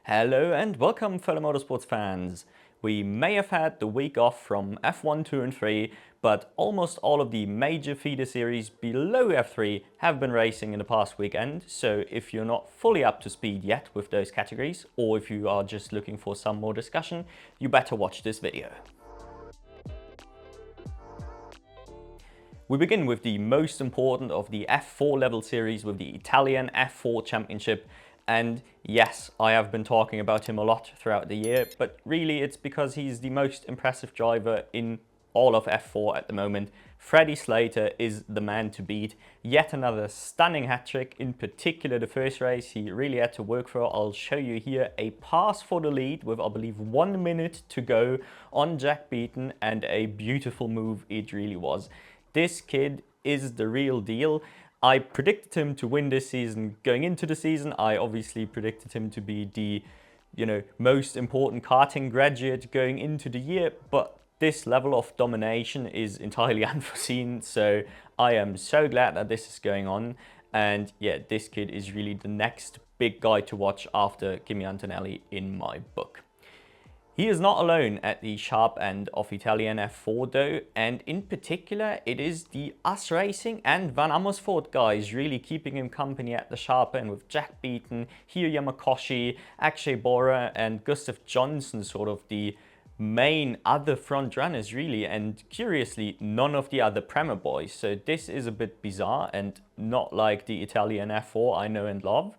Hello and welcome, fellow motorsports fans. We may have had the week off from F1, 2 and 3, but almost all of the major feeder series below F3 have been racing in the past weekend, so if you're not fully up to speed yet with those categories, or if you are just looking for some more discussion, you better watch this video. We begin with the most important of the F4 level series with the Italian F4 Championship. And yes, I have been talking about him a lot throughout the year, but really it's because he's the most impressive driver in all of F4 at the moment. Freddie Slater is the man to beat. Yet another stunning hat-trick, in particular the first race he really had to work for. I'll show you here a pass for the lead with, I believe, 1 minute to go on Jack Beaton, and a beautiful move it really was. This kid is the real deal. I predicted him to win this season going into the season. I obviously predicted him to be the, most important karting graduate going into the year, but this level of domination is entirely unforeseen. So I am so glad that this is going on. And yeah, this kid is really the next big guy to watch after Kimi Antonelli in my book. He is not alone at the sharp end of Italian F4 though, and in particular it is the US Racing and Van Amersfoort guys really keeping him company at the sharp end, with Jack Beaton, Hiro Yamakoshi, Akshay Bora and Gustav Johnson sort of the main other front runners really, and curiously none of the other Prema boys. So this is a bit bizarre and not like the Italian F4 I know and love.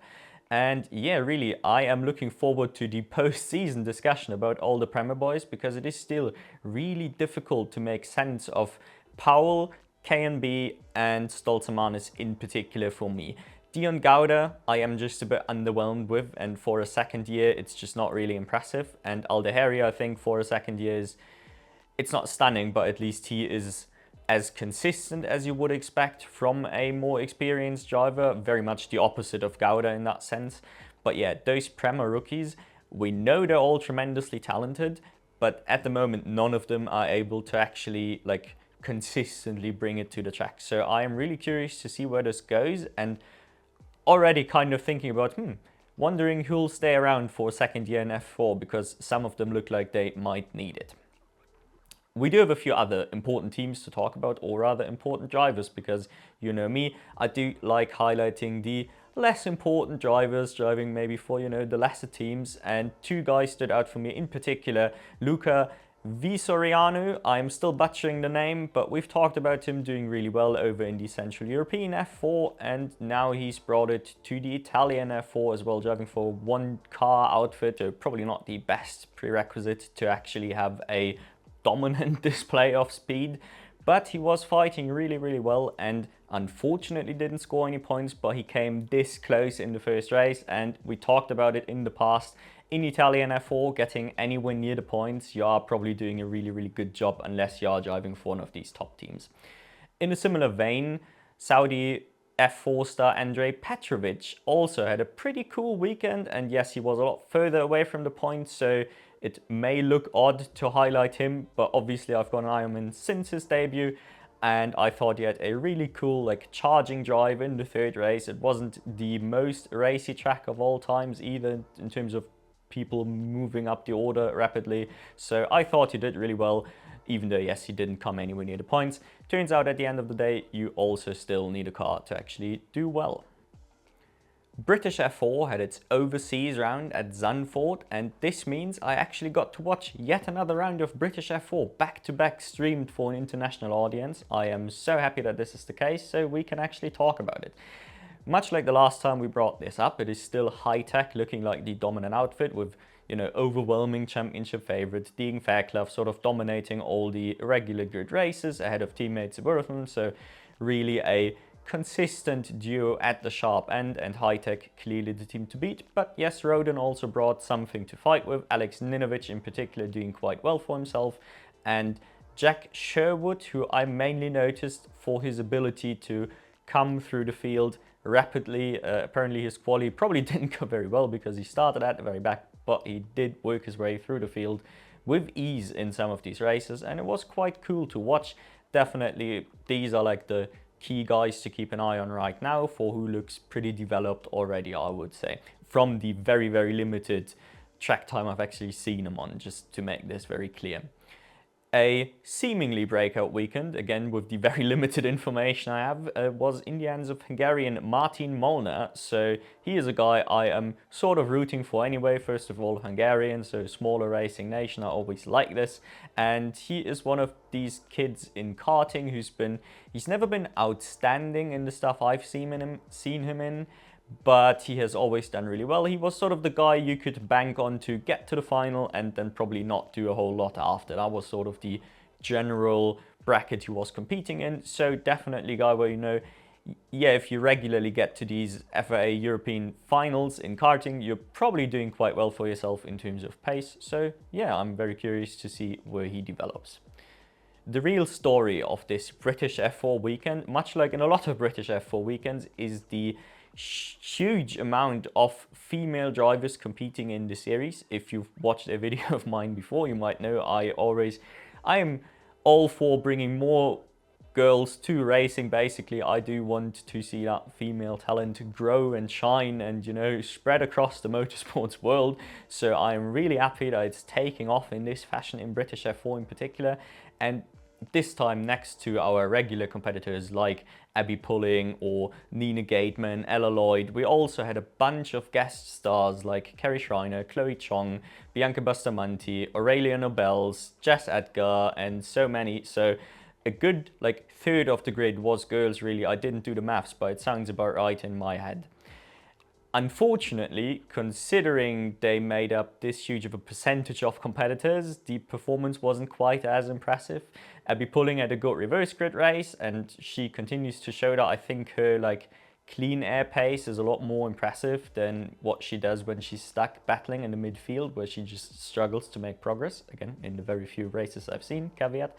And yeah, really, I am looking forward to the post-season discussion about all the Prema boys, because it is still really difficult to make sense of Powell, KNB and Stolzamanis in particular for me. Dion Gauda, I am just a bit underwhelmed with, and for a second year, it's just not really impressive. And Aldeheri, I think, for a second year it's not stunning, but at least he is as consistent as you would expect from a more experienced driver, very much the opposite of Gauda in that sense. But yeah, those Prema rookies, we know they're all tremendously talented, but at the moment none of them are able to actually consistently bring it to the track. So I am really curious to see where this goes, and already kind of thinking about wondering who'll stay around for a second year in F4, because some of them look like they might need it. We do have a few other important teams to talk about, or rather important drivers, because you know me, I do like highlighting the less important drivers driving maybe for, the lesser teams. And two guys stood out for me in particular. Luca Visoriano, I'm still butchering the name, but we've talked about him doing really well over in the Central European F4, and now he's brought it to the Italian F4 as well, driving for one car outfit. So probably not the best prerequisite to actually have a dominant display of speed, but he was fighting really well, and unfortunately didn't score any points, but he came this close in the first race. And we talked about it in the past, in Italian F4, getting anywhere near the points, you are probably doing a really good job, unless you are driving for one of these top teams. In a similar vein, Saudi F4 star Andrei Petrovic also had a pretty cool weekend, and yes, he was a lot further away from the points, so it may look odd to highlight him, but obviously I've got an eye on him since his debut, and I thought he had a really cool charging drive in the third race. It wasn't the most racy track of all times either, in terms of people moving up the order rapidly, so I thought he did really well, even though yes, he didn't come anywhere near the points. Turns out at the end of the day, you also still need a car to actually do well. British F4 had its overseas round at Zandvoort, and this means I actually got to watch yet another round of British F4 back-to-back streamed for an international audience. I am so happy that this is the case, so we can actually talk about it. Much like the last time we brought this up, it is still high-tech, looking like the dominant outfit with, overwhelming championship favourite Dean Fairclough sort of dominating all the regular grid races ahead of teammates Burton. So really a consistent duo at the sharp end, and High-Tech clearly the team to beat. But yes, Rodin also brought something to fight with, Alex Ninovic in particular doing quite well for himself, and Jack Sherwood, who I mainly noticed for his ability to come through the field rapidly. Apparently his quali probably didn't go very well because he started at the very back, but he did work his way through the field with ease in some of these races, and it was quite cool to watch. Definitely these are the key guys to keep an eye on right now, for who looks pretty developed already, I would say, from the very, very limited track time I've actually seen him on, just to make this very clear. A seemingly breakout weekend, again with the very limited information I have, was in the hands of Hungarian Martin Molnar. So he is a guy I am sort of rooting for anyway. First of all, Hungarian, so smaller racing nation, I always like this. And he is one of these kids in karting he's never been outstanding in the stuff I've seen him in, but he has always done really well. He was sort of the guy you could bank on to get to the final and then probably not do a whole lot after. That was sort of the general bracket he was competing in. So definitely a guy where, yeah, if you regularly get to these FIA European finals in karting, you're probably doing quite well for yourself in terms of pace. So yeah, I'm very curious to see where he develops. The real story of this British F4 weekend, much like in a lot of British F4 weekends, is the huge amount of female drivers competing in the series. If you've watched a video of mine before, you might know I am all for bringing more girls to racing. Basically, I do want to see that female talent grow and shine and spread across the motorsports world. So I'm really happy that it's taking off in this fashion in British F4 in particular. And this time, next to our regular competitors like Abby Pulling or Nina Gateman, Ella Lloyd, we also had a bunch of guest stars like Kerry Schreiner, Chloe Chong, Bianca Bustamante, Aurelia Nobels, Jess Edgar, and so many. So a good third of the grid was girls, really. I didn't do the maths, but it sounds about right in my head. Unfortunately, considering they made up this huge of a percentage of competitors, the performance wasn't quite as impressive. Abby Pulling had a good reverse grid race, and she continues to show that. I think her clean air pace is a lot more impressive than what she does when she's stuck battling in the midfield, where she just struggles to make progress. Again, in the very few races I've seen, caveat.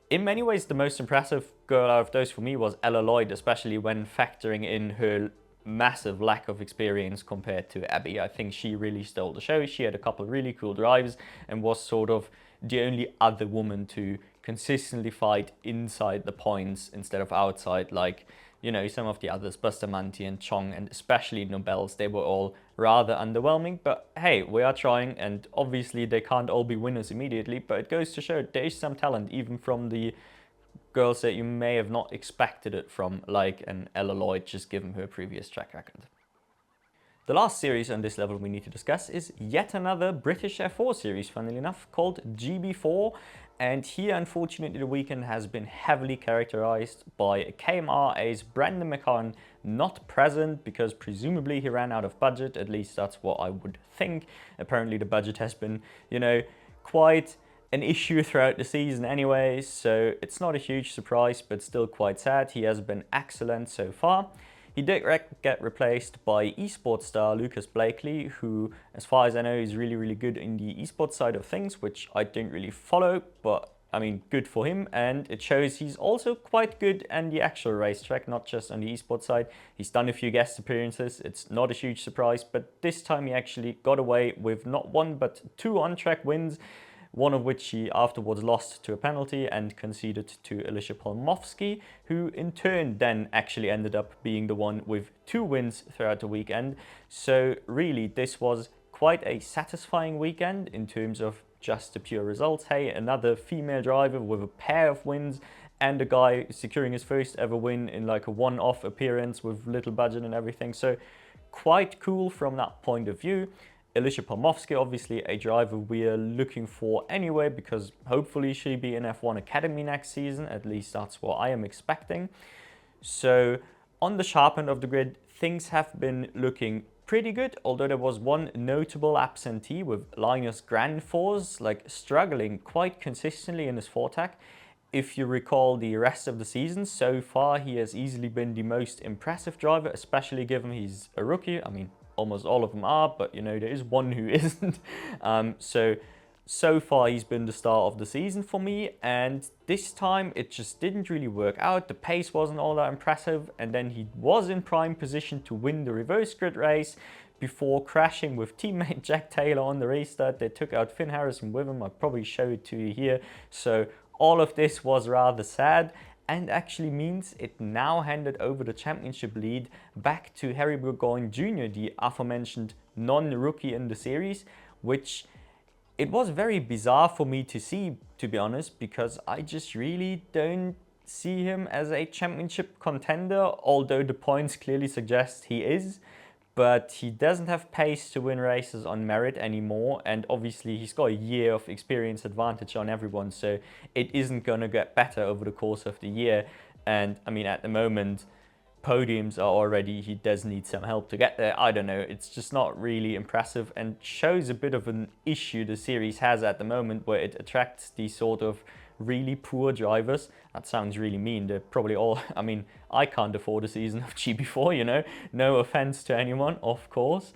In many ways, the most impressive girl out of those for me was Ella Lloyd, especially when factoring in her massive lack of experience compared to Abby. I think she really stole the show. She had a couple of really cool drives and was sort of the only other woman to consistently fight inside the points instead of outside, some of the others, Bustamante and Chong, and especially Nobels. They were all rather underwhelming, but hey, we are trying, and obviously they can't all be winners immediately, but it goes to show there is some talent even from the girls that you may have not expected it from, like an Ella Lloyd, just given her previous track record. The last series on this level we need to discuss is yet another British F4 series, funnily enough, called GB4. And here, unfortunately, the weekend has been heavily characterized by KMR Ace Brandon McCann not present because presumably he ran out of budget. At least that's what I would think. Apparently the budget has been, quite an issue throughout the season anyway, so it's not a huge surprise, but still quite sad. He has been excellent so far. He did get replaced by esports star Lucas Blakely, who, as far as I know, is really, really good in the esports side of things, which I don't really follow, but I mean, good for him. And it shows he's also quite good on the actual racetrack, not just on the esports side. He's done a few guest appearances. It's not a huge surprise, but this time he actually got away with not one, but 2 on-track wins, one of which he afterwards lost to a penalty and conceded to Alicia Polmovsky, who in turn then actually ended up being the one with 2 wins throughout the weekend. So really, this was quite a satisfying weekend in terms of just the pure results. Hey, another female driver with a pair of wins and a guy securing his first ever win in a one-off appearance with little budget and everything. So quite cool from that point of view. Alicia Polmovsky, obviously a driver we are looking for anyway, because hopefully she'll be in F1 Academy next season. At least that's what I am expecting. So on the sharp end of the grid, things have been looking pretty good, although there was one notable absentee with Linus Grandforce, struggling quite consistently in his Fortac. If you recall the rest of the season, so far he has easily been the most impressive driver, especially given he's a rookie. I mean, almost all of them are, but there is one who isn't. So far he's been the star of the season for me, and this time it just didn't really work out. The pace wasn't all that impressive, and then he was in prime position to win the reverse grid race before crashing with teammate Jack Taylor on the restart. They took out Finn Harrison with him. I'll probably show it to you here. So all of this was rather sad. and actually means it now handed over the championship lead back to Harry Burgoyne Jr., the aforementioned non-rookie in the series, which it was very bizarre for me to see, to be honest, because I just really don't see him as a championship contender, although the points clearly suggest he is. But he doesn't have pace to win races on merit anymore, and obviously he's got a year of experience advantage on everyone, so it isn't going to get better over the course of the year. And I mean, at the moment, podiums are already, he does need some help to get there. I don't know, it's just not really impressive, and shows a bit of an issue the series has at the moment, where it attracts these sort of really poor drivers. That sounds really mean. They're probably all, I mean, I can't afford a season of GB4, you know, no offense to anyone, of course,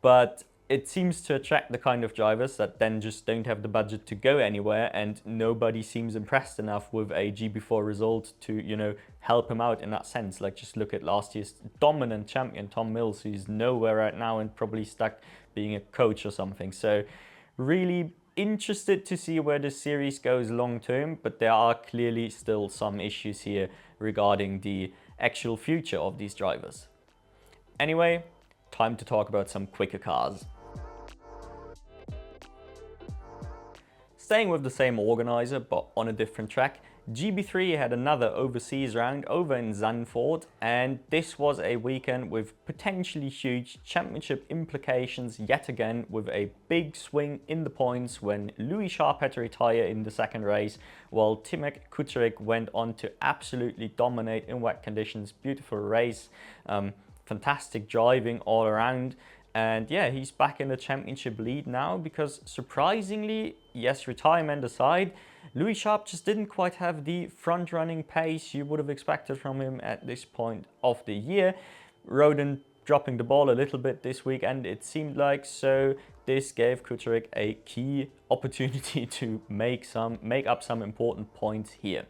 but it seems to attract the kind of drivers that then just don't have the budget to go anywhere, and nobody seems impressed enough with a GB4 result to, you know, help him out in that sense. Like, just look at last year's dominant champion, Tom Mills, who's nowhere right now and probably stuck being a coach or something. So really interested to see where this series goes long term, but there are clearly still some issues here regarding the actual future of these drivers. Anyway, time to talk about some quicker cars. Staying with the same organizer but on a different track, GB3 had another overseas round over in Zandvoort, and this was a weekend with potentially huge championship implications yet again, with a big swing in the points when Louis Sharp had to retire in the second race, while Timek Kucherik went on to absolutely dominate in wet conditions. Beautiful race, fantastic driving all around. And yeah, he's back in the championship lead now because, surprisingly, yes, retirement aside, Louis Sharp just didn't quite have the front-running pace you would have expected from him at this point of the year. Roden dropping the ball a little bit this weekend, it seemed like, so this gave Kucherik a key opportunity to make up some important points here.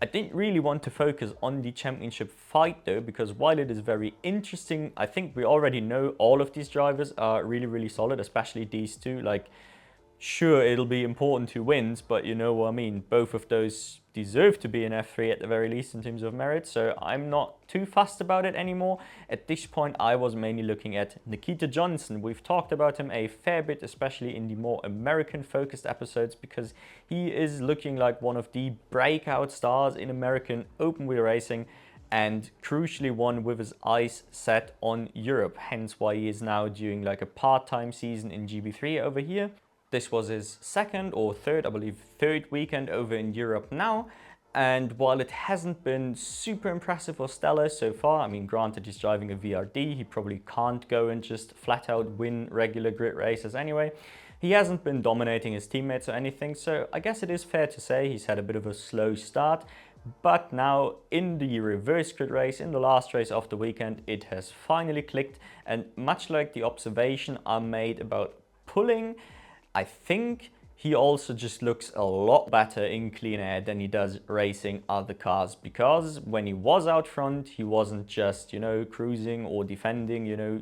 I didn't really want to focus on the championship fight though, because while it is very interesting, I think we already know all of these drivers are really, really solid, especially these two. Like, sure, it'll be important who wins, but you know what I mean. Both of those deserve to be in F3 at the very least in terms of merit, so I'm not too fussed about it anymore. At this point, I was mainly looking at Nikita Johnson. We've talked about him a fair bit, especially in the more American-focused episodes, because he is looking like one of the breakout stars in American open-wheel racing, and crucially one with his eyes set on Europe, hence why he is now doing like a part-time season in GB3 over here. This was his second or third, I believe, third weekend over in Europe now. And while it hasn't been super impressive or stellar so far, I mean, granted, he's driving a VRD, he probably can't go and just flat out win regular grid races anyway. He hasn't been dominating his teammates or anything, so I guess it is fair to say he's had a bit of a slow start. But now in the reverse grid race, in the last race of the weekend, it has finally clicked. And much like the observation I made about pulling, I think he also just looks a lot better in clean air than he does racing other cars, because when he was out front, he wasn't just, you know, cruising or defending, you know,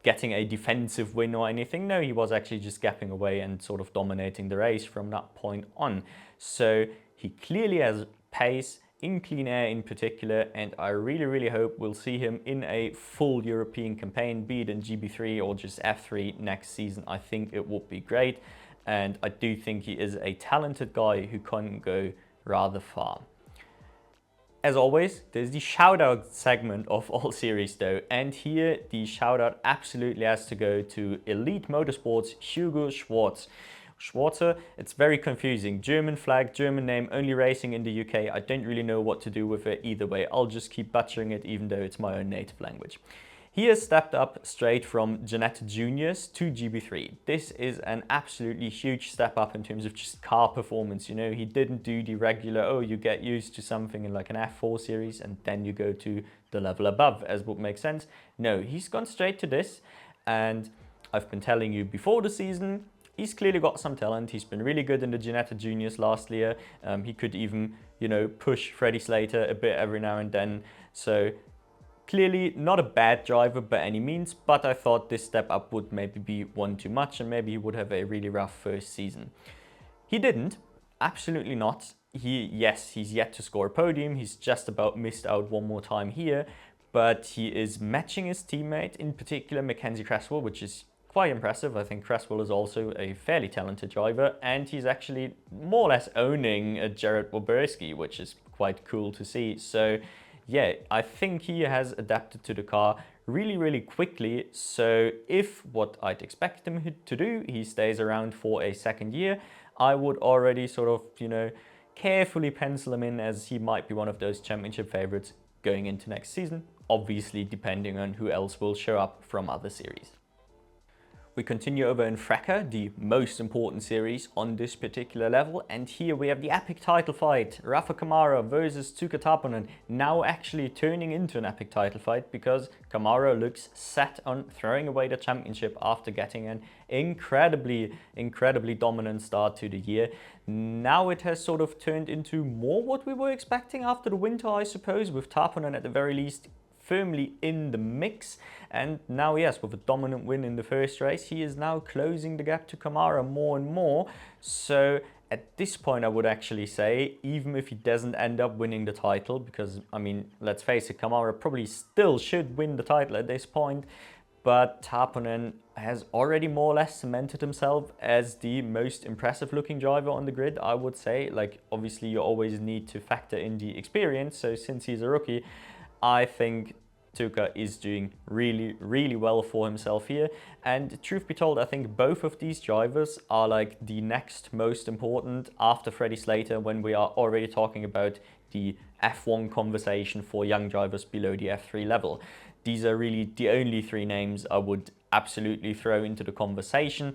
getting a defensive win or anything. No, he was actually just gapping away and sort of dominating the race from that point on. So he clearly has pace in clean air in particular, and I really, really hope we'll see him in a full European campaign, be it in GB3 or just F3 next season. I think it would be great, and I do think he is a talented guy who can go rather far. As always, there's the shout-out segment of all series though, and here the shout-out absolutely has to go to Elite Motorsport's Hugo Schwartz. Schwarzer, it's very confusing. German flag, German name, only racing in the UK. I don't really know what to do with it either way. I'll just keep butchering it even though it's my own native language. He has stepped up straight from Jeanette Juniors to GB3. This is an absolutely huge step up in terms of just car performance. You know, he didn't do the regular, oh, you get used to something in like an F4 series and then you go to the level above, as would make sense. No, he's gone straight to this, and I've been telling you before the season, he's clearly got some talent. He's been really good in the Jeanette Juniors last year. He could even, you know, push Freddie Slater a bit every now and then. So clearly not a bad driver by any means, but I thought this step up would maybe be one too much and maybe he would have a really rough first season. He didn't, absolutely not. he's yet to score a podium. He's just about missed out one more time here, but he is matching his teammate, in particular Mackenzie Cresswell, which is quite impressive. I think Cresswell is also a fairly talented driver, and he's actually more or less owning Jared Woberski, which is quite cool to see. So yeah, I think he has adapted to the car really quickly. So if what I'd expect him to do, he stays around for a second year, I would already sort of, carefully pencil him in as he might be one of those championship favorites going into next season, obviously depending on who else will show up from other series. We continue over in FRECA, the most important series on this particular level, and here we have the epic title fight, Rafa Camara versus Tuukka Taponen, now actually turning into an epic title fight because Camara looks set on throwing away the championship after getting an incredibly dominant start to the year. Now it has sort of turned into more what we were expecting after the winter, I suppose, with Taponen at the very least firmly in the mix, and now yes, with a dominant win in the first race, he is now closing the gap to Camara more and more. So at this point I would actually say, even if he doesn't end up winning the title, because I mean, let's face it, Camara probably still should win the title at this point, but Taponen has already more or less cemented himself as the most impressive looking driver on the grid, I would say. Like, obviously you always need to factor in the experience, so since he's a rookie, I think Tuukka is doing really well for himself here. And truth be told, I think both of these drivers are like the next most important after Freddie Slater when we are already talking about the F1 conversation for young drivers below the F3 level. These are really the only three names I would absolutely throw into the conversation.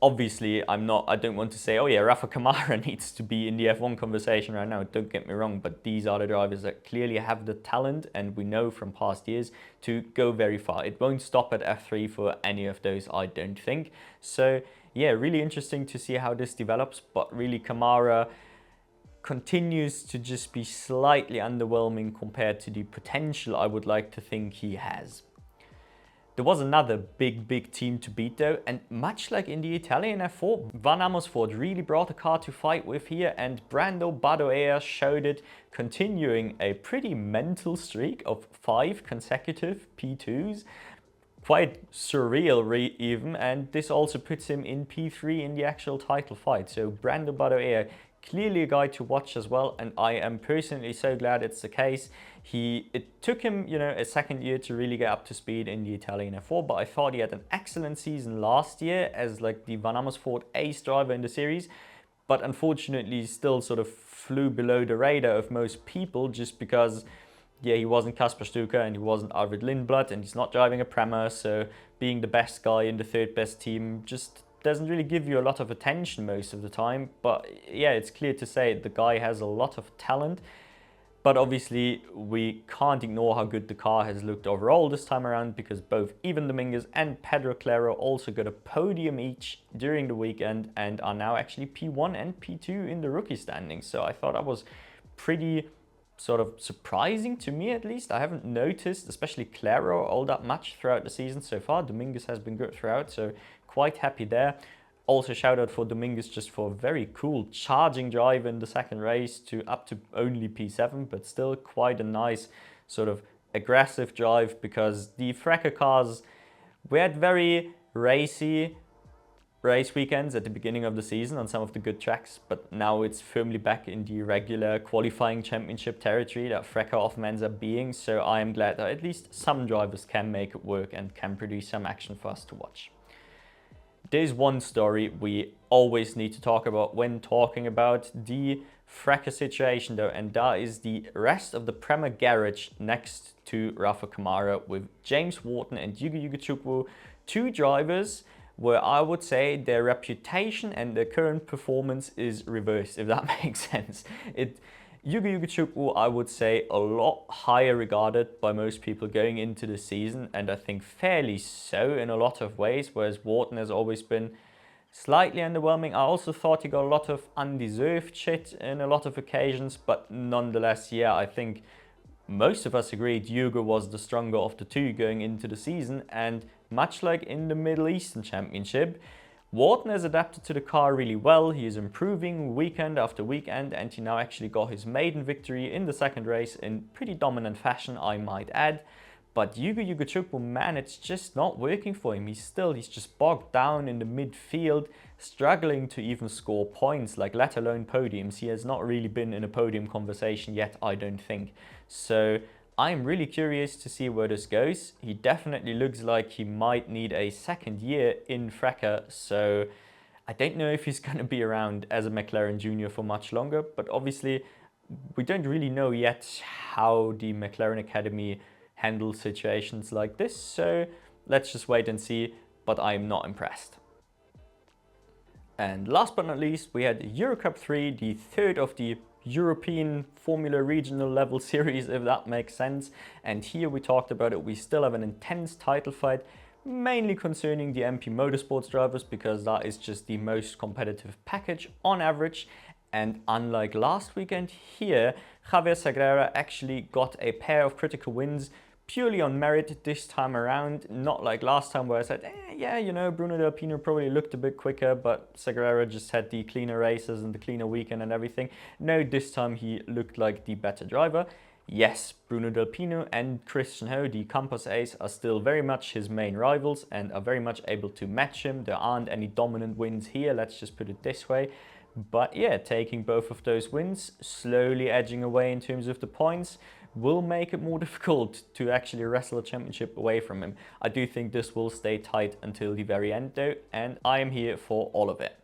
Obviously, I don't want to say, oh yeah, Rafa Camara needs to be in the F1 conversation right now, don't get me wrong, but these are the drivers that clearly have the talent, and we know from past years, to go very far. It won't stop at F3 for any of those, I don't think. So yeah, really interesting to see how this develops, but really Camara continues to just be slightly underwhelming compared to the potential I would like to think he has. There was another big team to beat though, and much like in the Italian F4, Van Amersfoort really brought a car to fight with here, and Brando Badoer showed it, continuing a pretty mental streak of 5 consecutive P2s. Quite surreal even, and this also puts him in P3 in the actual title fight. So Brando Badoer, clearly a guy to watch as well, and I am personally so glad it's the case. It took him, a second year to really get up to speed in the Italian F4, but I thought he had an excellent season last year as like the Van Amersfoort ace driver in the series, but unfortunately still sort of flew below the radar of most people just because, yeah, he wasn't Kasper Stuka and he wasn't Arvid Lindblad and he's not driving a Prema, so being the best guy in the third best team just doesn't really give you a lot of attention most of the time. But yeah, it's clear to say the guy has a lot of talent. But obviously we can't ignore how good the car has looked overall this time around, because both Ivan Dominguez and Pedro Claro also got a podium each during the weekend and are now actually P1 and P2 in the rookie standings. So I thought that was pretty sort of surprising to me, at least. I haven't noticed, especially Claro, all that much throughout the season so far. Dominguez has been good throughout, so quite happy there. Also shout out for Dominguez just for a very cool charging drive in the second race to up to only P7, but still quite a nice sort of aggressive drive, because the FRECA cars, we had very racy race weekends at the beginning of the season on some of the good tracks, but now it's firmly back in the regular qualifying championship territory that FRECA often ends up being. So I am glad that at least some drivers can make it work and can produce some action for us to watch. There's one story we always need to talk about when talking about the FRECA situation though, and that is the rest of the Prema garage next to Rafa Camara, with James Wharton and Yuga Chukwu, two drivers where I would say their reputation and their current performance is reversed, if that makes sense. Yuga Chukwu, I would say, a lot higher regarded by most people going into the season, and I think fairly so in a lot of ways, whereas Wharton has always been slightly underwhelming. I also thought he got a lot of undeserved shit in a lot of occasions, but nonetheless, yeah, I think most of us agreed Yuga was the stronger of the two going into the season, and much like in the Middle Eastern Championship, Wharton has adapted to the car really well. He is improving weekend after weekend, and he now actually got his maiden victory in the second race in pretty dominant fashion, I might add. But Yugo Yugochukwu, man, it's just not working for him. He's just bogged down in the midfield, struggling to even score points, like let alone podiums. He has not really been in a podium conversation yet, I don't think. So I'm really curious to see where this goes. He definitely looks like he might need a second year in FRECA, so I don't know if he's going to be around as a McLaren junior for much longer, but obviously we don't really know yet how the McLaren Academy handles situations like this, so let's just wait and see, but I'm not impressed. And last but not least, we had Eurocup 3, the third of the European Formula Regional level series, if that makes sense. And here we talked about it, we still have an intense title fight, mainly concerning the MP Motorsports drivers, because that is just the most competitive package on average. And unlike last weekend here, Javier Sagrera actually got a pair of critical wins purely on merit this time around, not like last time where I said, yeah, you know, Bruno Delpino probably looked a bit quicker, but Sagrera just had the cleaner races and the cleaner weekend and everything. No, this time he looked like the better driver. Yes, Bruno Delpino and Christian Ho, the Campos ace, are still very much his main rivals and are very much able to match him. There aren't any dominant wins here, let's just put it this way. But yeah, taking both of those wins, slowly edging away in terms of the points, will make it more difficult to actually wrestle a championship away from him. I do think this will stay tight until the very end though, and I am here for all of it.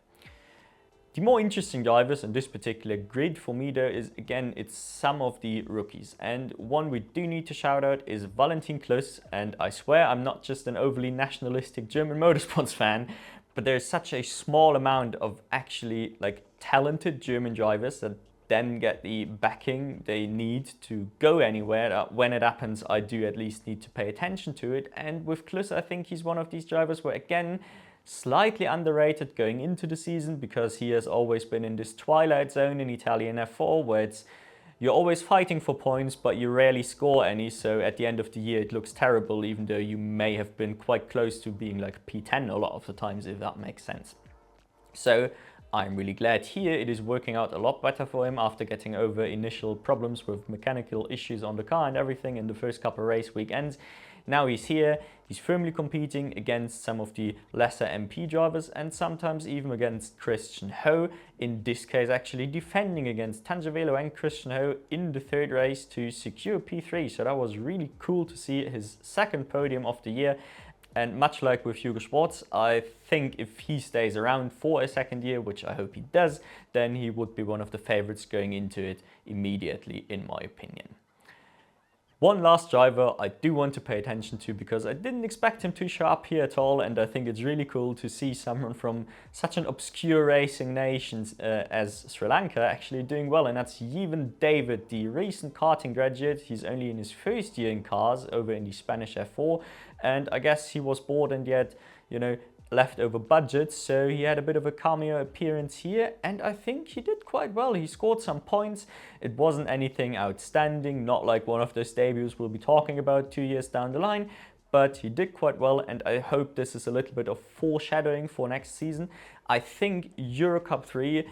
The more interesting drivers in this particular grid for me though is, again, it's some of the rookies. And one we do need to shout out is Valentin Klus, and I swear I'm not just an overly nationalistic German motorsports fan, but there's such a small amount of actually like talented German drivers that then get the backing they need to go anywhere. When it happens, I do at least need to pay attention to it. And with Klus, I think he's one of these drivers where, again, slightly underrated going into the season, because he has always been in this twilight zone in Italian F4 where you're always fighting for points, but you rarely score any. So at the end of the year, it looks terrible, even though you may have been quite close to being like P10 a lot of the times, if that makes sense. So I'm really glad here it is working out a lot better for him after getting over initial problems with mechanical issues on the car and everything in the first couple of race weekends. Now he's here, he's firmly competing against some of the lesser MP drivers and sometimes even against Christian Ho. In this case, actually defending against Tangevelo and Christian Ho in the third race to secure P3. So that was really cool to see his second podium of the year. And much like with Hugo Schwartz, I think if he stays around for a second year, which I hope he does, then he would be one of the favorites going into it immediately, in my opinion. One last driver I do want to pay attention to, because I didn't expect him to show up here at all, and I think it's really cool to see someone from such an obscure racing nation as Sri Lanka actually doing well, and that's Jeevan David, the recent karting graduate. He's only in his first year in cars over in the Spanish F4, and I guess he was bored and yet, you know, leftover budget, so he had a bit of a cameo appearance here, and I think he did quite well. He scored some points. It wasn't anything outstanding, not like one of those debuts we'll be talking about 2 years down the line, but he did quite well, and I hope this is a little bit of foreshadowing for next season. I think Eurocup 3,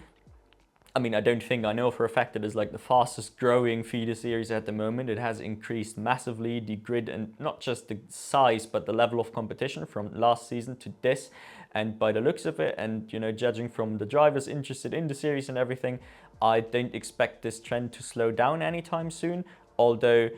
I mean, I know for a fact it is like the fastest growing feeder series at the moment. It has increased massively, the grid, and not just the size, but the level of competition from last season to this. And by the looks of it, and, you know, judging from the drivers interested in the series and everything, I don't expect this trend to slow down anytime soon. Although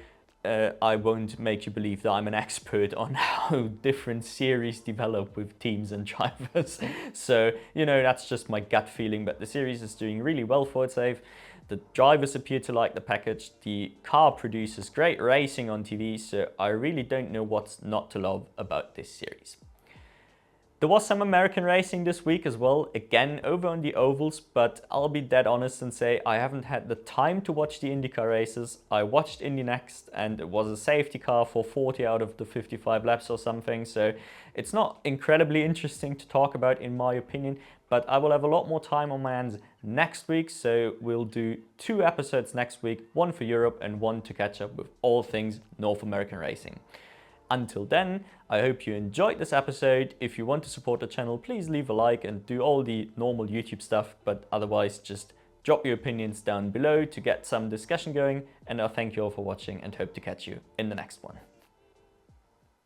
I won't make you believe that I'm an expert on how different series develop with teams and drivers. So, you know, that's just my gut feeling, but the series is doing really well for itself. The drivers appear to like the package. The car produces great racing on TV, so I really don't know what's not to love about this series. There was some American racing this week as well, again over on the ovals, but I'll be dead honest and say I haven't had the time to watch the IndyCar races. I watched Indy Next and it was a safety car for 40 out of the 55 laps or something, so it's not incredibly interesting to talk about in my opinion, but I will have a lot more time on my hands next week, so we'll do 2 episodes next week, one for Europe and one to catch up with all things North American racing. Until then, I hope you enjoyed this episode. If you want to support the channel, please leave a like and do all the normal YouTube stuff, but otherwise just drop your opinions down below to get some discussion going, and I'll thank you all for watching and hope to catch you in the next one.